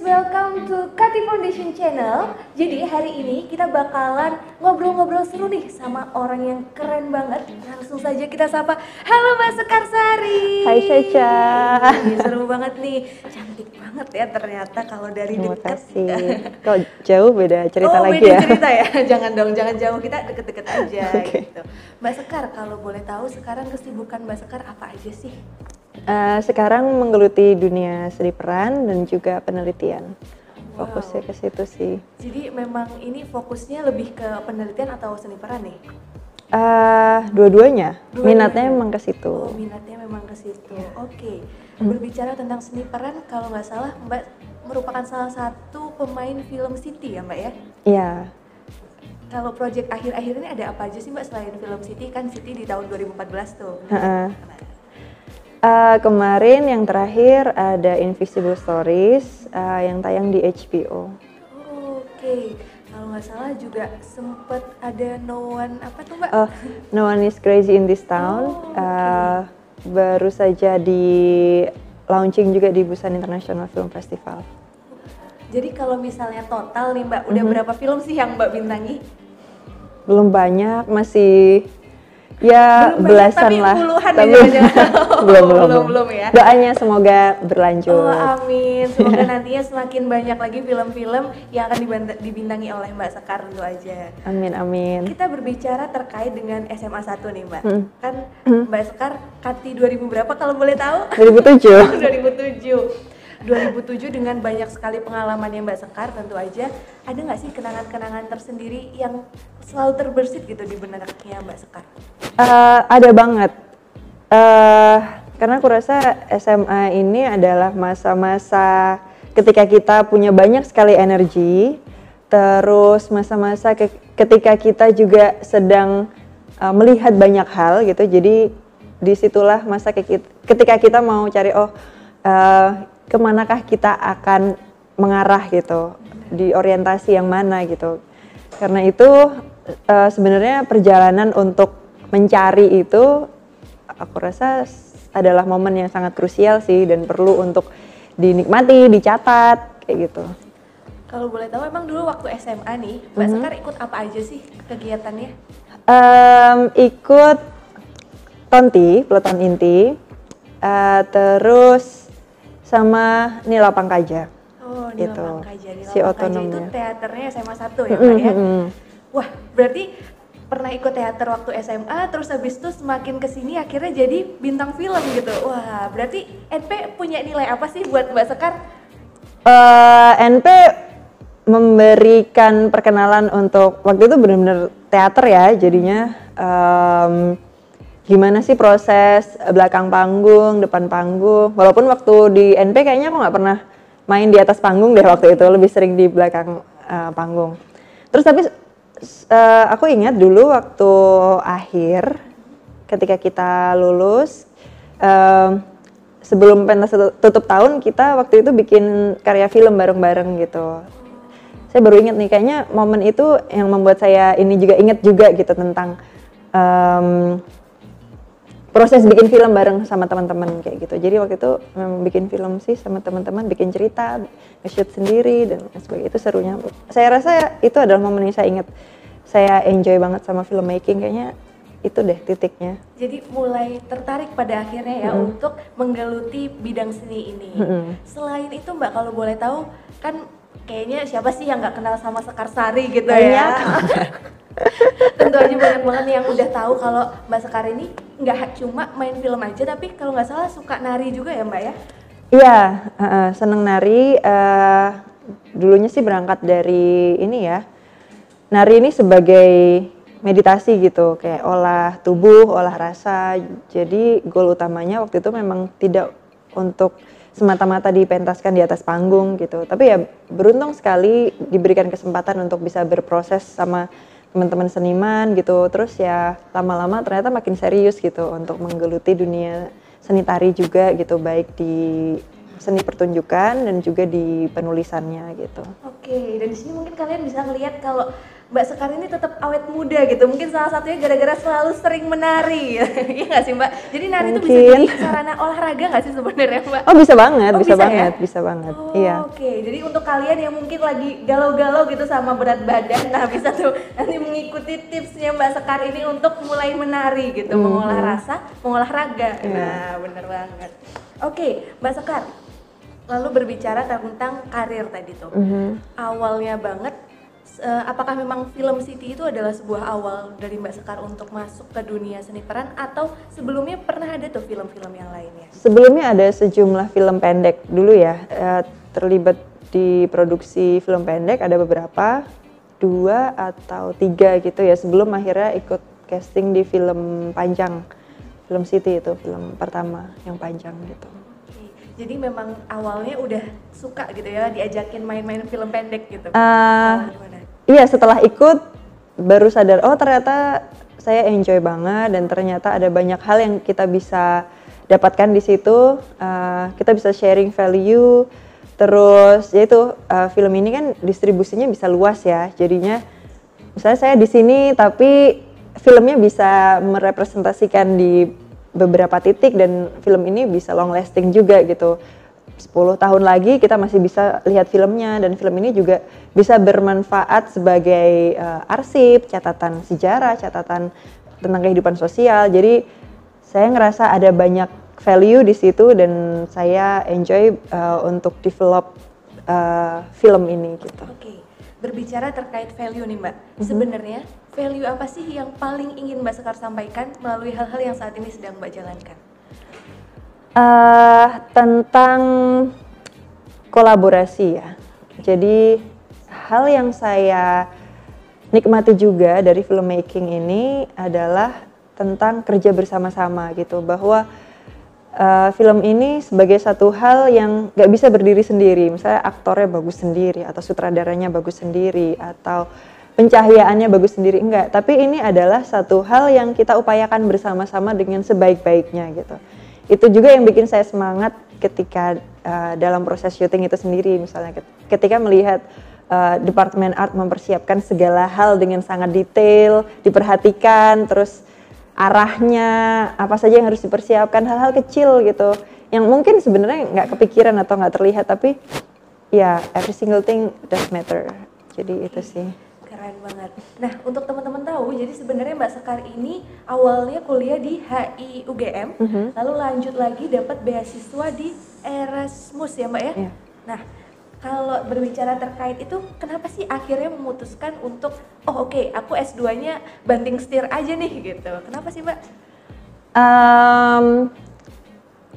welcome to Kati Foundation Channel. Jadi hari ini kita bakalan ngobrol-ngobrol seru nih sama orang yang keren banget. Langsung saja kita sapa. Halo Mbak Sekar Sari. Hai Caca. Seru banget nih, cantik banget ya ternyata kalau dari Terima dekat. kasih. Kalau jauh beda cerita lagi beda ya. cerita ya. Jangan dong, jangan jauh, kita deket-deket aja Okay. gitu. Mbak Sekar, kalau boleh tahu sekarang kesibukan Mbak Sekar apa aja sih? Sekarang menggeluti dunia seni peran dan juga penelitian. Wow. Fokusnya ke situ sih. Jadi memang ini fokusnya lebih ke penelitian atau seni peran nih? Dua-duanya. Dua-duanya. Minatnya memang ke situ. Oh, minatnya memang ke situ. Oke. Berbicara tentang seni peran, kalau nggak salah Mbak merupakan salah satu pemain film City ya Mbak ya? Iya. Kalau proyek akhir-akhir ini ada apa aja sih Mbak selain film City? Kan City di tahun 2014 tuh. Kemarin yang terakhir ada Invisible Stories yang tayang di HBO. Oke. Kalau nggak salah juga sempet ada No One apa tuh Mbak? No One is Crazy in This Town. Baru saja di launching juga di Busan International Film Festival. Jadi kalau misalnya total nih Mbak, udah berapa film sih yang Mbak bintangi? Belum banyak, masih ya Belum belasan banyak, lah. Tapi puluhan Tapi ya, belum ya. Doanya semoga berlanjut. Oh amin, semoga nantinya semakin banyak lagi film-film yang akan dibintangi oleh Mbak Sekar tentu aja. Amin amin. Kita berbicara terkait dengan SMA 1 nih Mbak. Kan Mbak Sekar Kati 2000 berapa kalau boleh tahu? 2007. 2007 dengan banyak sekali pengalaman yang Mbak Sekar tentu aja, ada nggak sih kenangan-kenangan tersendiri yang selalu terbersit gitu di benaknya Mbak Sekar? Ada banget. Karena aku rasa SMA ini adalah masa-masa ketika kita punya banyak sekali energi, terus masa-masa ketika kita juga sedang melihat banyak hal gitu. Jadi disitulah masa ketika kita mau cari kemanakah kita akan mengarah gitu, di orientasi yang mana gitu. Karena itu sebenarnya perjalanan untuk mencari itu aku rasa adalah momen yang sangat krusial sih dan perlu untuk dinikmati, dicatat kayak gitu. Kalau boleh tahu emang dulu waktu SMA nih Mbak Sekar ikut apa aja sih kegiatannya? Ikut Tonti, Peleton Inti, terus sama Nila Pangkaja. Oh, Nila Itu Pangkaja. Nila si Pangkaja otonomnya. itu teaternya SMA 1 ya Mbak ya? Wah, berarti pernah ikut teater waktu SMA, terus habis itu semakin kesini akhirnya jadi bintang film gitu. Wah, berarti NP punya nilai apa sih buat Mbak Sekar? NP memberikan perkenalan untuk waktu itu benar-benar teater ya, jadinya gimana sih proses belakang panggung, depan panggung. Walaupun waktu di NP kayaknya aku nggak pernah main di atas panggung deh waktu itu, lebih sering di belakang panggung. Terus tapi aku ingat dulu waktu akhir ketika kita lulus, sebelum pentas tutup tahun kita waktu itu bikin karya film bareng-bareng gitu. Saya baru ingat nih, kayaknya momen itu yang membuat saya ini juga ingat juga gitu tentang proses bikin film bareng sama teman-teman kayak gitu. Jadi waktu itu memang bikin film sih sama teman-teman, bikin cerita, nge-shoot sendiri dan sebagainya. Itu serunya. Saya rasa itu adalah momen yang saya ingat. Saya enjoy banget sama filmmaking, kayaknya itu deh titiknya. Jadi mulai tertarik pada akhirnya ya untuk menggeluti bidang seni ini. Selain itu Mbak, kalau boleh tahu, kan kayaknya siapa sih yang nggak kenal sama Sekar Sari gitu ya? Tentu aja banyak banget yang udah tahu kalau Mbak Sekar ini nggak cuma main film aja, tapi kalau nggak salah suka nari juga ya Mbak ya? Iya, seneng nari. Dulunya sih berangkat dari ini ya, nari ini sebagai meditasi gitu, kayak olah tubuh, olah rasa. Jadi goal utamanya waktu itu memang tidak untuk semata-mata dipentaskan di atas panggung gitu. Tapi ya beruntung sekali diberikan kesempatan untuk bisa berproses sama teman-teman seniman gitu. Terus ya lama-lama ternyata makin serius gitu untuk menggeluti dunia seni tari juga gitu, baik di seni pertunjukan dan juga di penulisannya gitu. Oke, dan di sini mungkin kalian bisa ngelihat kalau Mbak Sekar ini tetap awet muda gitu. Mungkin salah satunya gara-gara selalu sering menari. Iya nggak sih Mbak? Jadi nari itu bisa jadi sarana olahraga nggak sih sebenarnya Mbak? Oh bisa banget, bisa banget, ya? bisa banget. Oh, iya. Oke, jadi untuk kalian yang mungkin lagi galau-galau gitu sama berat badan, nah bisa tuh nanti mengikuti tipsnya Mbak Sekar ini untuk mulai menari gitu, mengolah rasa, mengolah raga. Nah bener banget. Oke, Mbak Sekar, lalu berbicara tentang karir tadi tuh. Awalnya banget, apakah memang Film City itu adalah sebuah awal dari Mbak Sekar untuk masuk ke dunia seni peran atau sebelumnya pernah ada tuh film-film yang lainnya? Sebelumnya ada sejumlah film pendek dulu ya, terlibat di produksi film pendek ada beberapa, 2 atau 3 gitu ya sebelum akhirnya ikut casting di film panjang. Film City itu film pertama yang panjang gitu. Jadi memang awalnya udah suka gitu ya diajakin main-main film pendek gitu? Iya setelah ikut baru sadar oh ternyata saya enjoy banget dan ternyata ada banyak hal yang kita bisa dapatkan di situ. Kita bisa sharing value, terus yaitu film ini kan distribusinya bisa luas ya. Jadinya misalnya saya di sini tapi filmnya bisa merepresentasikan di beberapa titik dan film ini bisa long lasting juga gitu. 10 tahun lagi kita masih bisa lihat filmnya dan film ini juga bisa bermanfaat sebagai arsip, catatan sejarah, catatan tentang kehidupan sosial. Jadi saya ngerasa ada banyak value di situ dan saya enjoy untuk develop film ini gitu. Oke. Berbicara terkait value nih Mbak, sebenarnya value apa sih yang paling ingin Mbak Sekar sampaikan melalui hal-hal yang saat ini sedang Mbak jalankan? Tentang kolaborasi ya. Jadi hal yang saya nikmati juga dari filmmaking ini adalah tentang kerja bersama-sama gitu, bahwa film ini sebagai satu hal yang gak bisa berdiri sendiri, misalnya aktornya bagus sendiri atau sutradaranya bagus sendiri atau pencahayaannya bagus sendiri, enggak, tapi ini adalah satu hal yang kita upayakan bersama-sama dengan sebaik-baiknya gitu. Itu juga yang bikin saya semangat ketika dalam proses syuting itu sendiri, misalnya ketika melihat Departemen Art mempersiapkan segala hal dengan sangat detail, diperhatikan, terus arahnya apa saja yang harus dipersiapkan, hal-hal kecil gitu yang mungkin sebenarnya nggak kepikiran atau nggak terlihat, tapi ya every single thing does matter. Jadi itu sih. Keren banget. Nah untuk teman-teman tahu, jadi sebenarnya Mbak Sekar ini awalnya kuliah di HI UGM, lalu lanjut lagi dapat beasiswa di Erasmus ya Mbak ya? Yeah. Nah kalau berbicara terkait itu, kenapa sih akhirnya memutuskan untuk, oh oke, aku S2-nya banting setir aja nih gitu. Kenapa sih Mbak?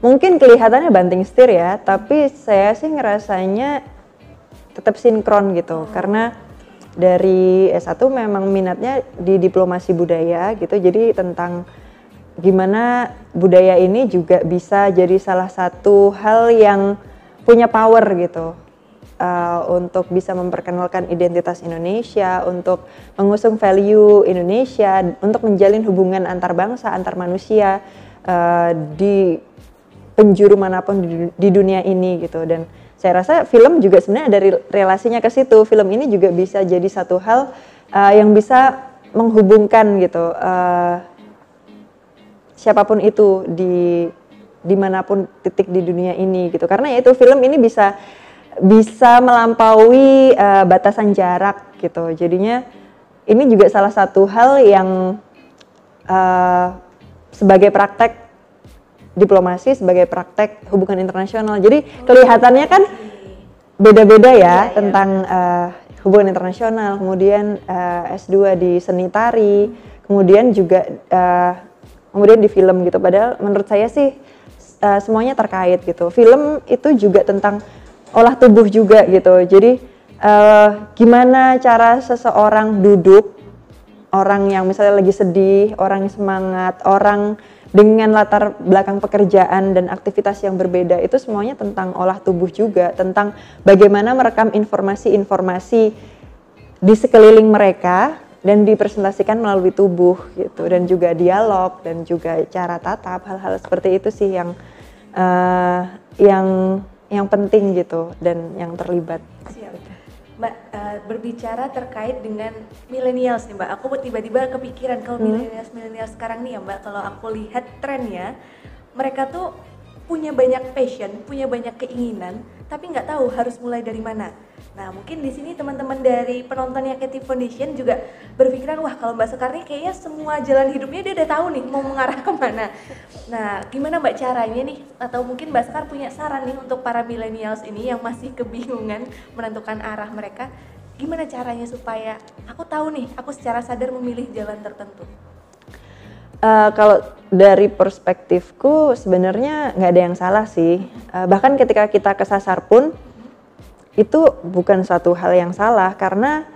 Mungkin kelihatannya banting setir ya, tapi saya sih ngerasanya tetap sinkron gitu. Karena dari S1 memang minatnya di diplomasi budaya gitu, jadi tentang gimana budaya ini juga bisa jadi salah satu hal yang punya power gitu. Untuk bisa memperkenalkan identitas Indonesia, untuk mengusung value Indonesia, untuk menjalin hubungan antar bangsa, antar manusia di penjuru manapun di dunia ini gitu. Dan saya rasa film juga sebenarnya ada relasinya ke situ. Film ini juga bisa jadi satu hal yang bisa menghubungkan gitu siapapun itu di manapun titik di dunia ini gitu. Karena ya itu film ini bisa melampaui batasan jarak gitu. Jadinya ini juga salah satu hal yang sebagai praktek diplomasi, sebagai praktek hubungan internasional. Jadi kelihatannya kan beda-beda ya tentang hubungan internasional. Kemudian S2 di seni tari, kemudian juga kemudian di film gitu. Padahal menurut saya sih semuanya terkait gitu. Film itu juga tentang olah tubuh juga gitu. Jadi gimana cara seseorang duduk, orang yang misalnya lagi sedih, orang yang semangat, orang dengan latar belakang pekerjaan dan aktivitas yang berbeda, itu semuanya tentang olah tubuh juga, tentang bagaimana merekam informasi-informasi di sekeliling mereka dan dipresentasikan melalui tubuh gitu, dan juga dialog dan juga cara tatap, hal-hal seperti itu sih yang yang penting gitu dan yang terlibat. Siap. Mbak, berbicara terkait dengan millennials nih Mbak, aku tiba-tiba kepikiran kalau millennials sekarang nih ya Mbak, kalau aku lihat trennya, mereka tuh punya banyak passion, punya banyak keinginan, tapi nggak tahu harus mulai dari mana. Nah mungkin di sini teman-teman dari penontonnya Creative Foundation juga berpikiran, wah kalau Mbak Sekar nih kayaknya semua jalan hidupnya dia udah tahu nih mau mengarah kemana. Nah gimana Mbak caranya nih, atau mungkin Mbak Sekar punya saran nih untuk para millennials ini yang masih kebingungan menentukan arah mereka, gimana caranya supaya aku tahu nih, aku secara sadar memilih jalan tertentu? Kalau dari perspektifku sebenarnya nggak ada yang salah sih. Bahkan ketika kita kesasar pun itu bukan suatu hal yang salah, karena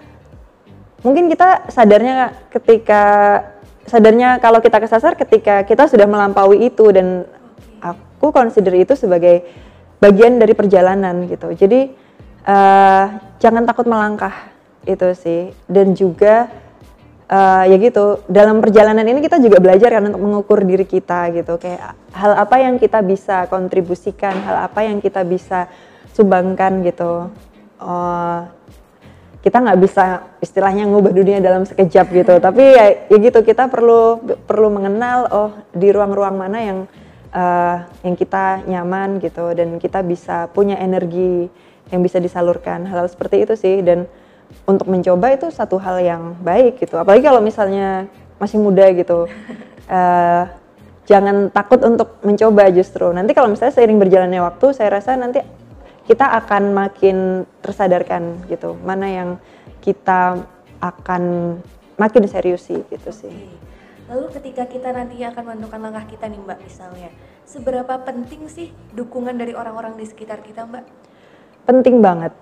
mungkin kita sadarnya kalau kita kesasar ketika kita sudah melampaui itu, dan aku consider itu sebagai bagian dari perjalanan gitu. Jadi jangan takut melangkah itu sih, dan juga ya gitu, dalam perjalanan ini kita juga belajar kan untuk mengukur diri kita gitu, kayak hal apa yang kita bisa kontribusikan, hal apa yang kita bisa sumbangkan gitu. Kita nggak bisa istilahnya ngubah dunia dalam sekejap gitu, tapi ya gitu, kita perlu mengenal di ruang-ruang mana yang kita nyaman gitu, dan kita bisa punya energi yang bisa disalurkan, hal-hal seperti itu sih. Dan untuk mencoba itu satu hal yang baik gitu, apalagi kalau misalnya masih muda gitu. Jangan takut untuk mencoba, justru nanti kalau misalnya seiring berjalannya waktu, saya rasa nanti kita akan makin tersadarkan gitu, mana yang kita akan makin seriusi gitu sih. Lalu ketika kita nanti akan menentukan langkah kita nih Mbak, misalnya seberapa penting sih dukungan dari orang-orang di sekitar kita Mbak? Penting banget.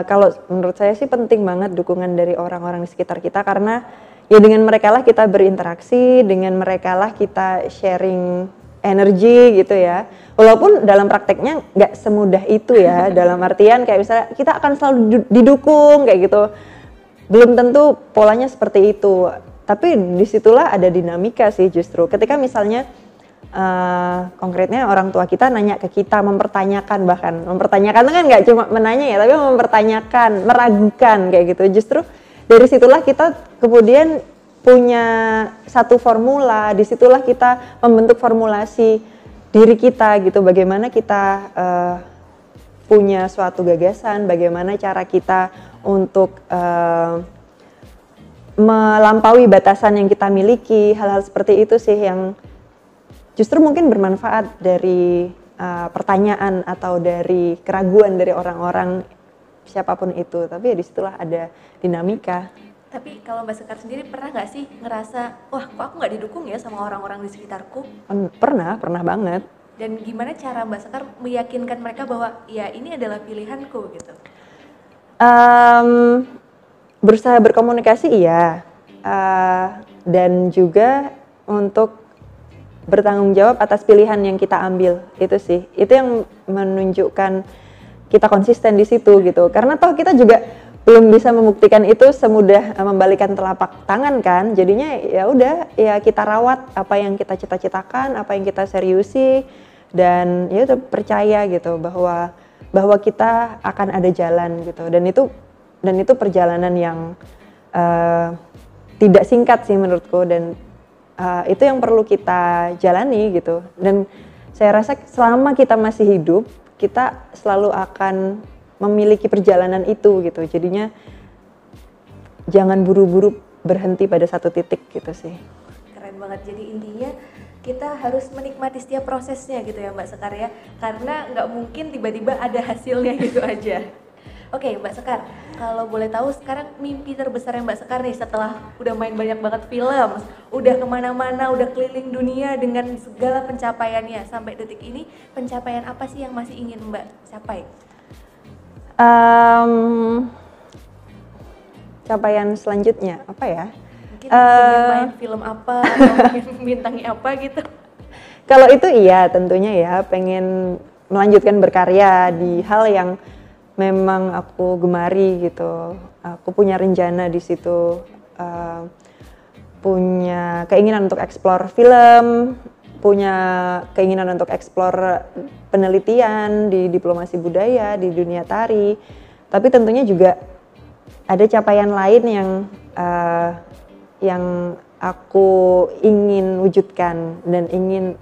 Kalau menurut saya sih penting banget dukungan dari orang-orang di sekitar kita, karena ya dengan mereka lah kita berinteraksi, dengan mereka lah kita sharing energi gitu ya. Walaupun dalam prakteknya nggak semudah itu ya, dalam artian kayak misalnya kita akan selalu didukung kayak gitu. Belum tentu polanya seperti itu. Tapi disitulah ada dinamika sih justru. Ketika misalnya konkretnya orang tua kita nanya ke kita, mempertanyakan, bahkan mempertanyakan itu kan nggak cuma menanya ya, tapi mempertanyakan, meragukan kayak gitu. Justru dari situlah kita kemudian punya satu formula, disitulah kita membentuk formulasi diri kita gitu, bagaimana kita punya suatu gagasan, bagaimana cara kita untuk melampaui batasan yang kita miliki, hal-hal seperti itu sih yang justru mungkin bermanfaat dari pertanyaan atau dari keraguan dari orang-orang siapapun itu, tapi ya disitulah ada dinamika. Tapi kalau Mbak Sekar sendiri pernah nggak sih ngerasa, wah kok aku nggak didukung ya sama orang-orang di sekitarku? Pernah banget. Dan gimana cara Mbak Sekar meyakinkan mereka bahwa ya ini adalah pilihanku gitu? Berusaha berkomunikasi iya, dan juga untuk bertanggung jawab atas pilihan yang kita ambil, itu sih, itu yang menunjukkan kita konsisten di situ gitu, karena toh kita juga belum bisa membuktikan itu semudah membalikan telapak tangan kan, jadinya ya udah ya kita rawat apa yang kita cita-citakan, apa yang kita seriusi, dan ya udah percaya gitu bahwa kita akan ada jalan gitu, dan itu perjalanan yang tidak singkat sih menurutku, dan itu yang perlu kita jalani gitu. Dan saya rasa selama kita masih hidup, kita selalu akan memiliki perjalanan itu gitu. Jadinya jangan buru-buru berhenti pada satu titik gitu sih. Keren banget. Jadi intinya kita harus menikmati setiap prosesnya gitu ya Mbak Sekar ya. Karena nggak mungkin tiba-tiba ada hasilnya gitu aja. Oke Mbak Sekar, kalau boleh tahu sekarang mimpi terbesar Mbak Sekar nih setelah udah main banyak banget film, udah kemana-mana, udah keliling dunia dengan segala pencapaiannya sampai detik ini, pencapaian apa sih yang masih ingin Mbak capai? Capaian selanjutnya apa ya? Mungkin ingin main film apa atau mungkin bintangnya apa gitu? Kalau itu iya tentunya ya, pengen melanjutkan berkarya di hal yang memang aku gemari gitu. Aku punya rencana di situ, punya keinginan untuk explore film, punya keinginan untuk eksplor penelitian di diplomasi budaya, di dunia tari. Tapi tentunya juga ada capaian lain yang aku ingin wujudkan dan ingin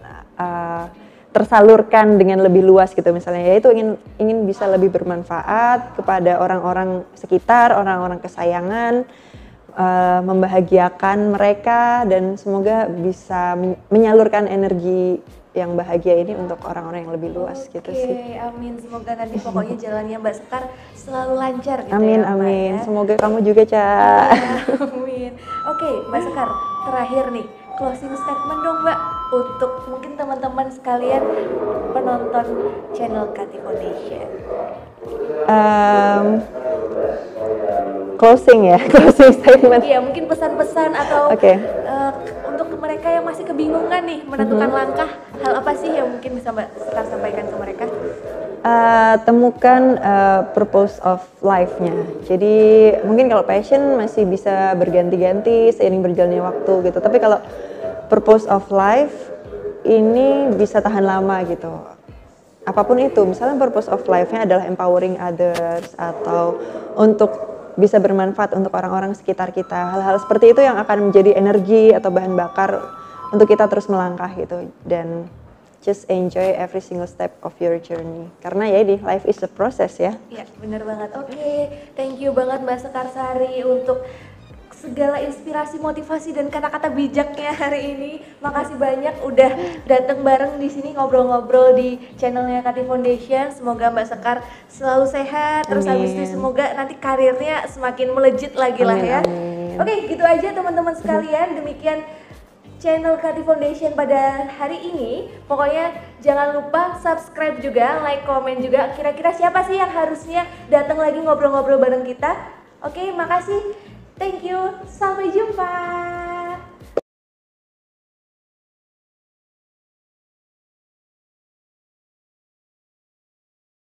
tersalurkan dengan lebih luas gitu misalnya, yaitu ingin bisa lebih bermanfaat kepada orang-orang sekitar, orang-orang kesayangan, membahagiakan mereka, dan semoga bisa menyalurkan energi yang bahagia ini untuk orang-orang yang lebih luas gitu sih. Amin. Semoga nanti pokoknya jalannya Mbak Sekar selalu lancar gitu amin, ya. Amin. Ya. Semoga kamu juga, Ca. Amin. Oke, Mbak Sekar, terakhir nih closing statement dong Mbak untuk mungkin teman-teman sekalian penonton channel Kati Foundation. Closing ya, closing statement. Iya, mungkin pesan-pesan atau untuk mereka yang masih kebingungan nih menentukan langkah, hal apa sih yang mungkin bisa Mbak Sekar sampaikan ke mereka? Temukan purpose of life-nya. Jadi mungkin kalau passion masih bisa berganti-ganti seiring berjalannya waktu gitu. Tapi kalau purpose of life ini bisa tahan lama gitu. Apapun itu, misalnya purpose of life-nya adalah empowering others atau untuk bisa bermanfaat untuk orang-orang sekitar kita. Hal-hal seperti itu yang akan menjadi energi atau bahan bakar untuk kita terus melangkah gitu. Dan just enjoy every single step of your journey. Karena ya ini, life is a process ya. Iya, bener banget. Oke, thank you banget Mbak Sekar Sari untuk segala inspirasi, motivasi, dan kata-kata bijaknya hari ini. Makasih banyak udah datang bareng di sini ngobrol-ngobrol di channelnya Kati Foundation. Semoga Mbak Sekar selalu sehat. Terus habis itu semoga nanti karirnya semakin melejit lagi lah ya. Oke, gitu aja teman-teman sekalian. Demikian channel Kati Foundation pada hari ini. Pokoknya jangan lupa subscribe juga, like, komen juga. Kira-kira siapa sih yang harusnya datang lagi ngobrol-ngobrol bareng kita? Oke, makasih. Thank you. Sampai jumpa.